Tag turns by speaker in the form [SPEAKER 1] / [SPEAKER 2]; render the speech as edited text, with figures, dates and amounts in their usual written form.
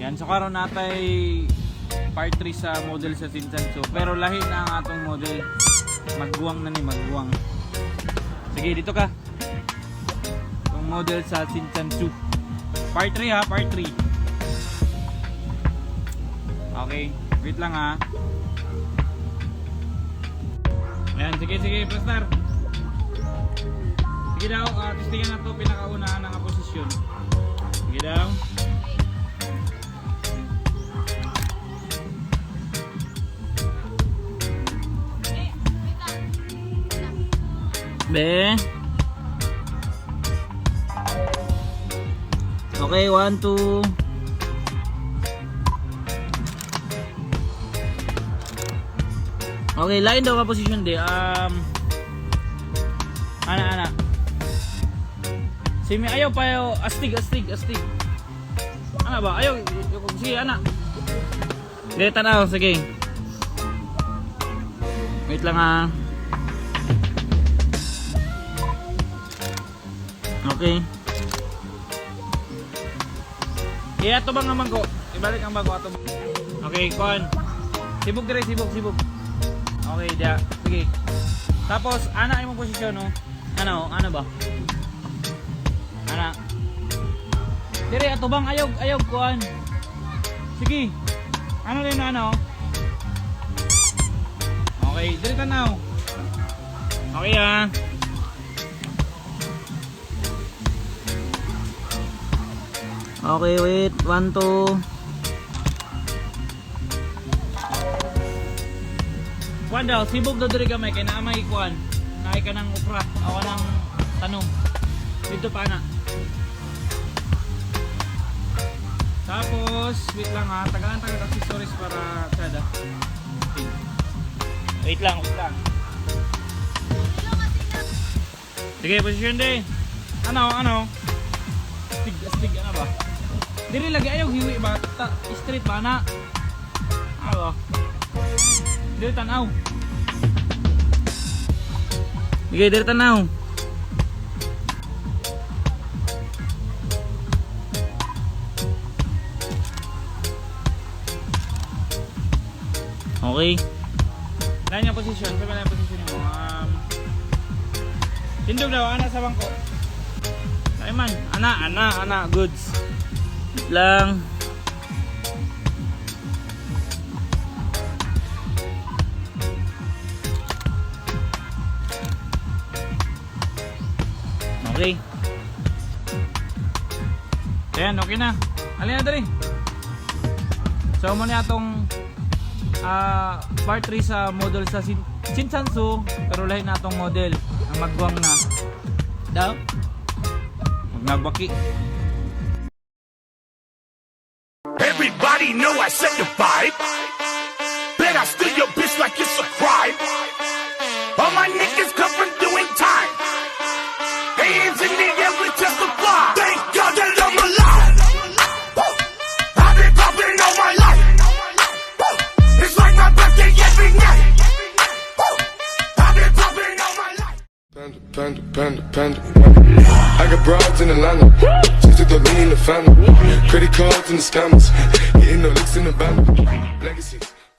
[SPEAKER 1] Yan, so karon natay part 3 sa model sa Shinkansu. Pero lahi na ang atong model. Magbuwang na ni, magbuwang. Sige, dito ka. Itong model sa Shinkansu. Part 3 ha, part 3. Okay, wait lang ha. Ayan, sige, Prestar. Sige daw, testingan na ito, pinakaunahan ng posisyon. Sige daw. Be. Okay, 1, 2. Okay, lain daw ka position di. Ana. Simi ayaw pa yo astig. Ana ba? Ayaw sige ana. Sige, tanaw, sige. Wait lang ha. Okay. Iya to bang naman ko? Ibalik ang bago ato. Okay, kon. Sibog dire, sibog. Okay, dia. Sige. Tapos ana imong posisyon no. Ano ba? Ana. Dire ato bang ayaw kuan. Sige. Ano din ano? Okay, dire tanaw. Okay ah. Okay, wait. 1, 2. Kuan daw, sibog daw diri gamay kay naa may kuan. Naay ka ng upra, ako ng tanong. Dito pa na. Tapos, wait lang ha, tagalan accessories para sada. Wait lang. Sige, posisyon di. Ano? Astig ano ba? Diri lagi ayaw hiwi ba? Straight ba na? Ano? Diri tanaw. Sige, diri tanaw. Okay. Lain yung posisyon. Sabi lang yung posisyon mo. Tindog daw, anak sa bangko. Ay man, anak, goods. Lang. Okay. Ayan, okay na. Alin na dali. So muna atong part 3 sa model sa Shinkansu. Pero lahi na atong model. Ang magbuwang na. Daw. Magbaki.
[SPEAKER 2] Everybody know I set the vibe. Bet I steal your bitch like it's a crime. All my niggas come from doing time. Hands in the air, we testify. Thank God that I'm alive. I've been popping all my life. It's like my birthday every night. I've been popping all my life. Panda. I got broads in Atlanta. Just to me in the family. Credit cards in the scammers. Getting no licks in the band. Legacies.